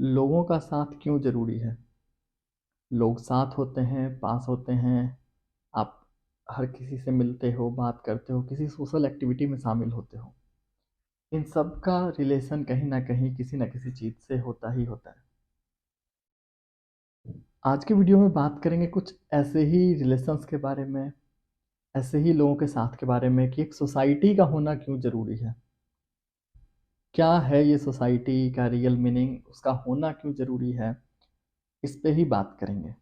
लोगों का साथ क्यों ज़रूरी है? लोग साथ होते हैं, पास होते हैं, आप हर किसी से मिलते हो, बात करते हो, किसी सोशल एक्टिविटी में शामिल होते हो। इन सब का रिलेशन कहीं न कहीं, किसी न किसी चीज़ से होता ही होता है। आज की वीडियो में बात करेंगे कुछ ऐसे ही रिलेशंस के बारे में, ऐसे ही लोगों के साथ के बारे में कि एक सोसाइटी का होना क्यों ज़रूरी है? क्या है ये सोसाइटी का रियल मीनिंग, उसका होना क्यों ज़रूरी है? इस पे ही बात करेंगे।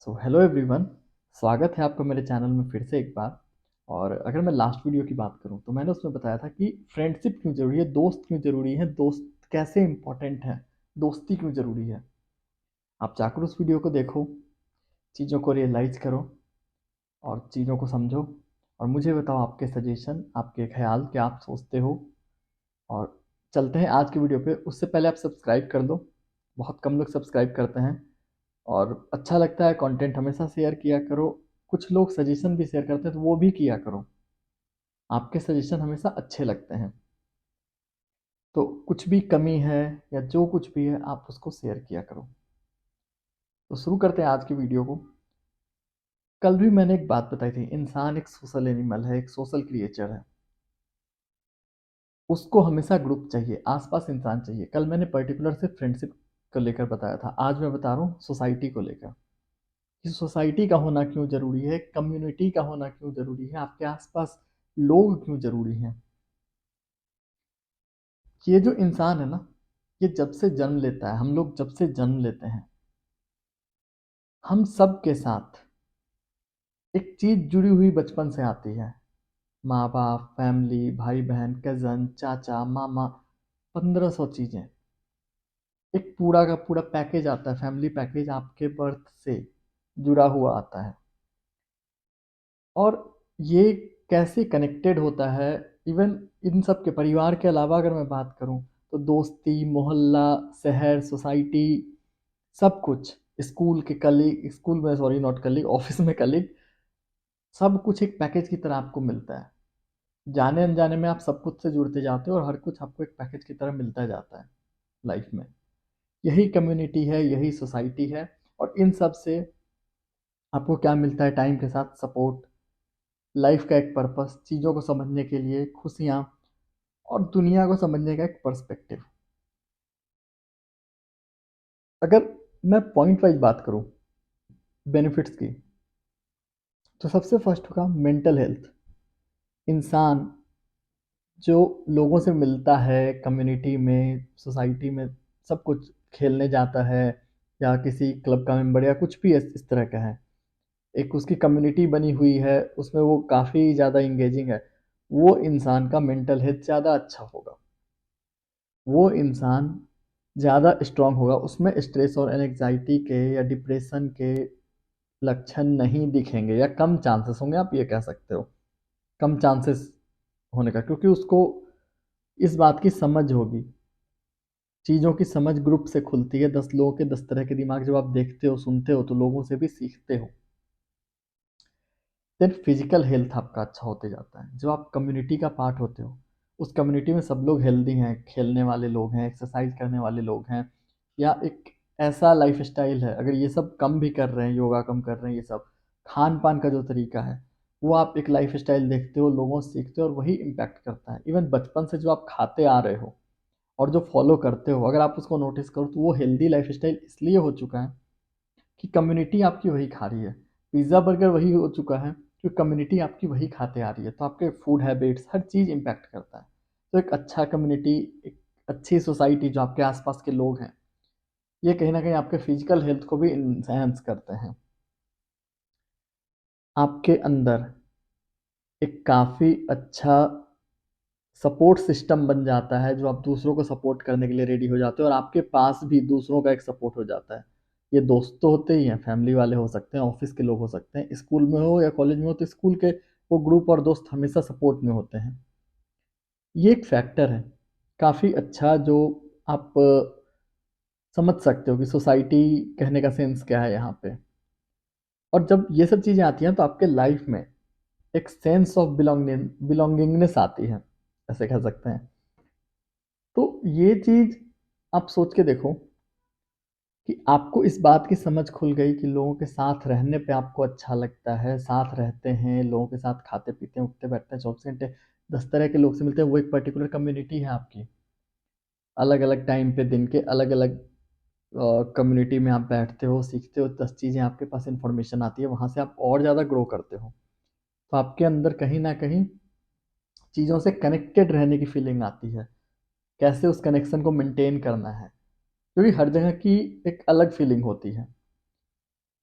सो हेलो एवरीवन, स्वागत है आपका मेरे चैनल में फिर से एक बार। और अगर मैं लास्ट वीडियो की बात करूं तो मैंने उसमें बताया था कि फ्रेंडशिप क्यों ज़रूरी है, दोस्त क्यों ज़रूरी है, दोस्त कैसे इंपॉर्टेंट है, दोस्ती क्यों ज़रूरी है। आप जाकर उस वीडियो को देखो, चीज़ों को रियलाइज़ करो और चीज़ों को समझो और मुझे बताओ आपके सजेशन, आपके ख्याल क्या आप सोचते हो। और चलते हैं आज की वीडियो पे। उससे पहले आप सब्सक्राइब कर दो, बहुत कम लोग सब्सक्राइब करते हैं। और अच्छा लगता है कंटेंट हमेशा शेयर किया करो। कुछ लोग सजेशन भी शेयर करते हैं तो वो भी किया करो, आपके सजेशन हमेशा अच्छे लगते हैं। तो कुछ भी कमी है या जो कुछ भी है आप उसको शेयर किया करो। तो शुरू करते हैं आज की वीडियो को। कल भी मैंने एक बात बताई थी, इंसान एक सोशल एनिमल है, एक सोशल क्रिएचर है। उसको हमेशा ग्रुप चाहिए, आसपास इंसान चाहिए। कल मैंने पर्टिकुलर से फ्रेंडशिप को लेकर बताया था, आज मैं बता रहा हूँ सोसाइटी को लेकर कि सोसाइटी का होना क्यों ज़रूरी है, कम्युनिटी का होना क्यों ज़रूरी है, आपके आसपास लोग क्यों ज़रूरी हैं। ये जो इंसान है ना, ये जब से जन्म लेता है, हम लोग जब से जन्म लेते हैं, हम सब के साथ एक चीज़ जुड़ी हुई बचपन से आती है। माँ बाप, फैमिली, भाई बहन, कज़न, चाचा, मामा, 1500 चीज़ें। एक पूरा का पूरा पैकेज आता है, फैमिली पैकेज आपके बर्थ से जुड़ा हुआ आता है। और ये कैसे कनेक्टेड होता है, इवन इन सब के परिवार के अलावा अगर मैं बात करूं तो दोस्ती, मोहल्ला, शहर, सोसाइटी, सब कुछ, स्कूल के कलीग, स्कूल में सॉरी नॉट कलीग, ऑफिस में कलीग, सब कुछ एक पैकेज की तरह आपको मिलता है। जाने अनजाने में आप सब कुछ से जुड़ते जाते हो और हर कुछ आपको एक पैकेज की तरह मिलता जाता है लाइफ में। यही कम्युनिटी है, यही सोसाइटी है। और इन सब से आपको क्या मिलता है? टाइम के साथ सपोर्ट, लाइफ का एक पर्पस, चीज़ों को समझने के लिए खुशियाँ और दुनिया को समझने का एक पर्सपेक्टिव। अगर मैं पॉइंट वाइज बात करूं बेनिफिट्स की, तो सबसे फर्स्ट होगा मेंटल हेल्थ। इंसान जो लोगों से मिलता है कम्युनिटी में, सोसाइटी में, सब कुछ खेलने जाता है या किसी क्लब का मेंबर या कुछ भी इस तरह का है, एक उसकी कम्युनिटी बनी हुई है, उसमें वो काफ़ी ज़्यादा इंगेजिंग है, वो इंसान का मेंटल हेल्थ ज़्यादा अच्छा होगा। वो इंसान ज़्यादा स्ट्रांग होगा, उसमें स्ट्रेस और एंग्जाइटी के या डिप्रेशन के लक्षण नहीं दिखेंगे या कम चांसेस होंगे, आप ये कह सकते हो कम चांसेस होने का, क्योंकि उसको इस बात की समझ होगी। चीज़ों की समझ ग्रुप से खुलती है, 10 लोगों के 10 तरह के दिमाग जब आप देखते हो, सुनते हो, तो लोगों से भी सीखते हो। देन फिजिकल हेल्थ आपका अच्छा होते जाता है। जब आप कम्युनिटी का पार्ट होते हो, उस कम्युनिटी में सब लोग हेल्दी हैं, खेलने वाले लोग हैं, एक्सरसाइज करने वाले लोग हैं, या एक ऐसा लाइफ स्टाइल है, अगर ये सब कम भी कर रहे हैं, योगा कम कर रहे हैं, ये सब खान पान का जो तरीका है, वो आप एक लाइफ स्टाइल देखते हो, लोगों से सीखते हो और वही इम्पैक्ट करता है। इवन बचपन से जो आप खाते आ रहे हो और जो फॉलो करते हो, अगर आप उसको नोटिस करो तो वो हेल्दी लाइफ स्टाइल इसलिए हो चुका है कि कम्युनिटी आपकी वही खा रही है। पिज़्ज़ा बर्गर वही हो चुका है क्योंकि कम्युनिटी आपकी वही खाते आ रही है, तो आपके फूड हैबिट्स, हर चीज़ इम्पैक्ट करता है। तो एक अच्छा कम्युनिटी, एक अच्छी सोसाइटी, जो आपके आसपास के लोग हैं, ये कहीं ना कहीं आपके फिजिकल हेल्थ को भी इन्हेंस करते हैं। आपके अंदर एक काफ़ी अच्छा सपोर्ट सिस्टम बन जाता है, जो आप दूसरों को सपोर्ट करने के लिए रेडी हो जाते हो और आपके पास भी दूसरों का एक सपोर्ट हो जाता है। ये दोस्त तो होते ही हैं, फैमिली वाले हो सकते हैं, ऑफिस के लोग हो सकते हैं, स्कूल में हो या कॉलेज में हो तो स्कूल के वो ग्रुप और दोस्त हमेशा सपोर्ट में होते हैं। ये एक फैक्टर है काफ़ी अच्छा, जो आप समझ सकते हो कि सोसाइटी कहने का सेंस क्या है यहाँ पे। और जब ये सब चीज़ें आती हैं तो आपके लाइफ में एक सेंस ऑफ बिलोंगिंगनेस आती है, ऐसे कह सकते हैं। तो ये चीज़ आप सोच के देखो कि आपको इस बात की समझ खुल गई कि लोगों के साथ रहने पे आपको अच्छा लगता है, साथ रहते हैं, लोगों के साथ खाते-पीते हैं, उठते-बैठते हैं 24 घंटे, 10 तरह के लोग से मिलते हैं, वो एक पर्टिकुलर कम्युनिटी है आपकी। अलग-अलग टाइम पे दिन के अलग-अलग कम्युनिटी में आप बैठते हो, सीखते हो, 10 चीज़ें आपके पास इन्फॉर्मेशन आती है, वहाँ से आप और ज़्यादा ग्रो करते हो। तो आपके अंदर कहीं न कहीं चीज़ों से कनेक्टेड रहने की फीलिंग आती है। कैसे उस कनेक्शन को मेंटेन करना है, क्योंकि हर जगह की एक अलग फीलिंग होती है।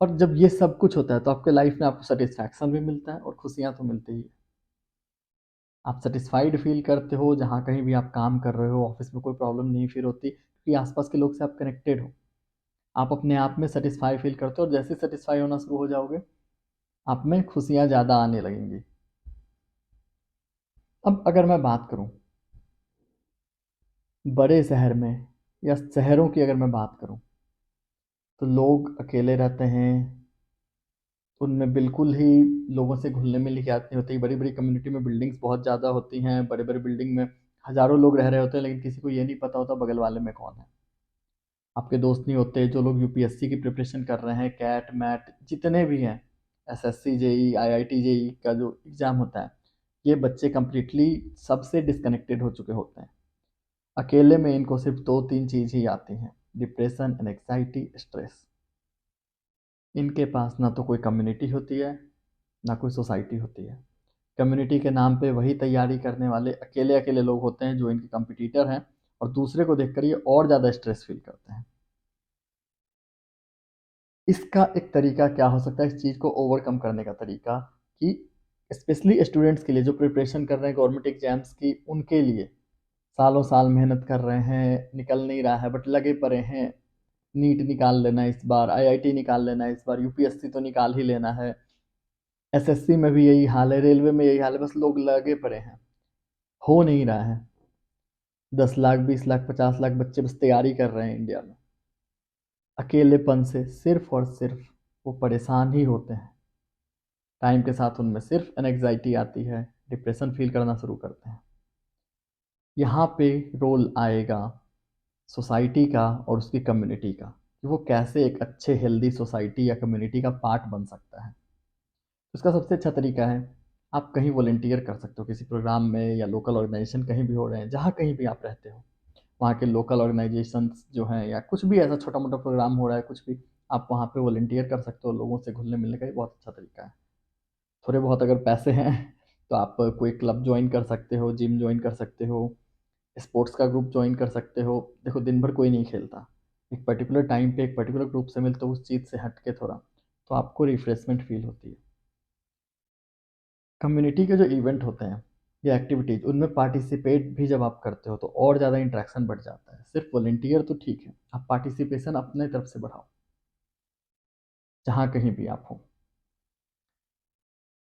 और जब ये सब कुछ होता है तो आपके लाइफ में आपको सैटिस्फैक्शन भी मिलता है और खुशियाँ तो मिलती ही है। आप सैटिस्फाइड फ़ील करते हो जहाँ कहीं भी आप काम कर रहे हो, ऑफ़िस में कोई प्रॉब्लम नहीं फ़ील होती क्योंकि आस-पास के लोग से आप कनेक्टेड हो। आप अपने आप में सैटिस्फाई फ़ील करते हो और जैसे सैटिस्फाई होना शुरू हो जाओगे, आप में खुशियाँ ज़्यादा आने लगेंगी। अब अगर मैं बात करूँ बड़े शहर में या शहरों की अगर मैं बात करूँ, तो लोग अकेले रहते हैं, उनमें बिल्कुल ही लोगों से घुलने-मिलने की आदत नहीं होती। बड़ी-बड़ी कम्युनिटी में बिल्डिंग्स बहुत ज़्यादा होती हैं, बड़े-बड़े बिल्डिंग में हज़ारों लोग रह रहे होते हैं, लेकिन किसी को ये नहीं पता होता बगल वाले में कौन है। आपके दोस्त नहीं होते, जो लोग यूपीएससी की प्रिपरेशन कर रहे हैं, कैट, मैट जितने भी हैं, एसएससी, जेईई, आईआईटी, जेईई का जो एग्ज़ाम होता है, ये बच्चे कंप्लीटली सबसे डिस्कनेक्टेड हो चुके होते हैं। अकेले में इनको सिर्फ़ 2-3 चीज़ ही आती हैं, डिप्रेशन, एंग्ज़ायटी, स्ट्रेस। इनके पास ना तो कोई कम्युनिटी होती है, ना कोई सोसाइटी होती है। कम्युनिटी के नाम पे वही तैयारी करने वाले अकेले-अकेले लोग होते हैं जो इनके कॉम्पिटिटर हैं और दूसरे को देखकर ये और ज़्यादा स्ट्रेस फ़ील करते हैं। इसका एक तरीका क्या हो सकता है इस चीज़ को ओवरकम करने का तरीका कि स्पेशली स्टूडेंट्स के लिए जो प्रिपरेशन कर रहे हैं गवर्नमेंट एग्ज़ाम्स की, उनके लिए सालों-साल मेहनत कर रहे हैं, निकल नहीं रहा है बट लगे पड़े हैं। नीट निकाल लेना है इस बार, आईआईटी निकाल लेना है इस बार, यूपीएससी तो निकाल ही लेना है। एसएससी में भी यही हाल है, रेलवे में यही हाल है, बस लोग लगे पड़े हैं। हो नहीं रहा है। 10 लाख, 20 लाख, 50 लाख बच्चे बस तैयारी कर रहे हैं इंडिया में। अकेलेपन से सिर्फ़ और सिर्फ़ वो परेशान ही होते हैं। टाइम के साथ उनमें सिर्फ़ एंग्ज़ायटी आती है, डिप्रेशन फ़ील करना शुरू करते हैं। यहाँ पे रोल आएगा सोसाइटी का और उसकी कम्युनिटी का, कि वो कैसे एक अच्छे हेल्दी सोसाइटी या कम्युनिटी का पार्ट बन सकता है। उसका सबसे अच्छा तरीका है, आप कहीं वॉलंटियर कर सकते हो किसी प्रोग्राम में या लोकल ऑर्गेनाइज़ेशन कहीं भी हो रहे हैं, जहाँ कहीं भी आप रहते हो। वहाँ के लोकल ऑर्गेनाइजेशंस जो हैं या कुछ भी ऐसा छोटा-मोटा प्रोग्राम हो रहा है, कुछ भी, आप वहाँ पे वॉलंटियर कर सकते हो, लोगों से घुलने-मिलने का ये बहुत अच्छा तरीका है। थोड़े बहुत अगर पैसे हैं, तो आप कोई क्लब जॉइन कर सकते हो, जिम जॉइन कर सकते हो, स्पोर्ट्स का ग्रुप जॉइन कर सकते हो। देखो दिन भर कोई नहीं खेलता, एक पर्टिकुलर टाइम पे एक पर्टिकुलर ग्रुप से मिलते हो उस चीज़ से हट के थोड़ा, तो आपको रिफ्रेशमेंट फ़ील होती है। कम्युनिटी के जो इवेंट होते हैं या एक्टिविटीज़ उनमें पार्टिसिपेट भी जब आप करते हो तो और ज़्यादा इंटरेक्शन बढ़ जाता है। सिर्फ वॉलंटियर तो ठीक है, आप पार्टिसिपेशन अपने तरफ से बढ़ाओ, जहाँ कहीं भी आप हो।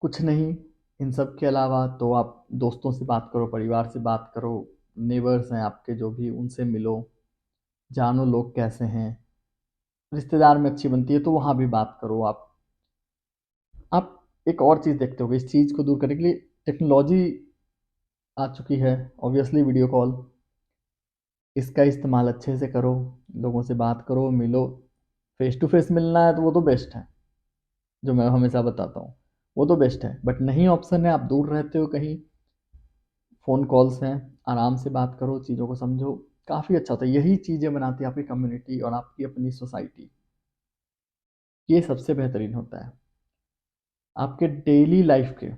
कुछ नहीं, इन सब के अलावा तो आप दोस्तों से बात करो, परिवार से बात करो, नेबर्स हैं आपके जो भी उनसे मिलो, जानो लोग कैसे हैं। रिश्तेदार में अच्छी बनती है तो वहाँ भी बात करो आप। आप एक और चीज़ देखते होगे इस चीज़ को दूर करने के लिए टेक्नोलॉजी आ चुकी है, ऑब्वियसली वीडियो कॉल। इसका इस्तेमाल अच्छे से करो, लोगों से बात करो, मिलो। फ़ेस टू फ़ेस मिलना है तो वो तो बेस्ट है, जो मैं हमेशा बताता हूँ, वो तो बेस्ट है। बट नहीं ऑप्शन है, आप दूर रहते हो कहीं, फ़ोन कॉल्स हैं, आराम से बात करो, चीज़ों को समझो, काफ़ी अच्छा होता है। यही चीज़ें बनाती है आपकी कम्युनिटी और आपकी अपनी सोसाइटी। ये सबसे बेहतरीन होता है। आपके डेली लाइफ़ के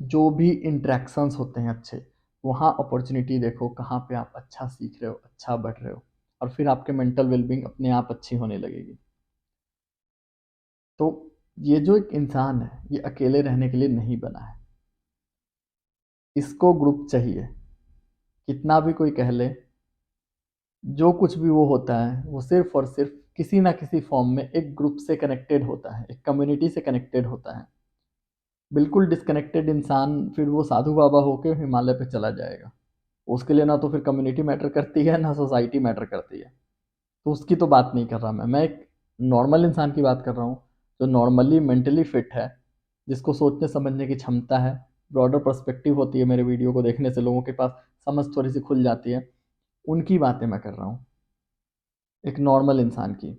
जो भी इंटरैक्शंस होते हैं अच्छे, वहाँ अपॉर्च्युनिटी देखो कहाँ पे आप अच्छा सीख रहे हो, अच्छा बढ़ रहे हो और फिर आपके मेंटल वेलबींग अपने आप अच्छी होने लगेगी। तो ये जो एक इंसान है, ये अकेले रहने के लिए नहीं बना है। इसको ग्रुप चाहिए। कितना भी कोई कह ले, जो कुछ भी वो होता है, वो सिर्फ़ और सिर्फ़ किसी न किसी फ़ॉर्म में एक ग्रुप से कनेक्टेड होता है, एक कम्युनिटी से कनेक्टेड होता है। बिल्कुल डिस्कनेक्टेड इंसान फिर वो साधु बाबा होके हिमालय पे चला जाएगा। उसके लिए ना तो फिर कम्युनिटी मैटर करती है, ना सोसाइटी मैटर करती है। तो उसकी तो बात नहीं कर रहा मैं एक नॉर्मल इंसान की बात कर रहा हूँ, जो नॉर्मली मेंटली फिट है, जिसको सोचने समझने की क्षमता है, ब्रॉडर पर्सपेक्टिव होती है मेरे वीडियो को देखने से लोगों के पास समझ थोड़ी सी खुल जाती है, उनकी बातें मैं कर रहा हूँ। एक नॉर्मल इंसान की,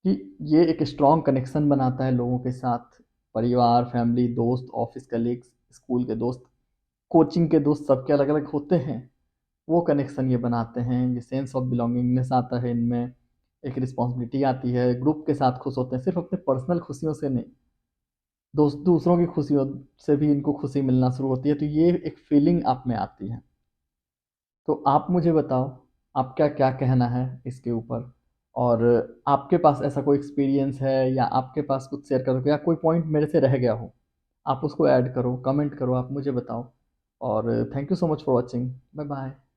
कि ये एक स्ट्रॉन्ग कनेक्शन बनाता है लोगों के साथ, परिवार, फैमिली, दोस्त, ऑफिस कलीग्स, स्कूल के दोस्त, कोचिंग के दोस्त, सबके अलग अलग होते हैं। वो कनेक्शन ये बनाते हैं, ये सेंस ऑफ बिलोंगिंगनेस आता है इनमें, एक रिस्पॉन्सिबिलिटी आती है, ग्रुप के साथ खुश होते हैं, सिर्फ अपने पर्सनल खुशियों से नहीं, दोस्त दूसरों की खुशियों से भी इनको खुशी मिलना शुरू होती है, तो ये एक फीलिंग आप में आती है। तो आप मुझे बताओ, आपका क्या कहना है इसके ऊपर, और आपके पास ऐसा कोई एक्सपीरियंस है, या आपके पास कुछ शेयर करो, या कोई पॉइंट मेरे से रह गया हो, आप उसको ऐड करो, कमेंट करो, आप मुझे बताओ। और thank you so much for watching. Bye bye.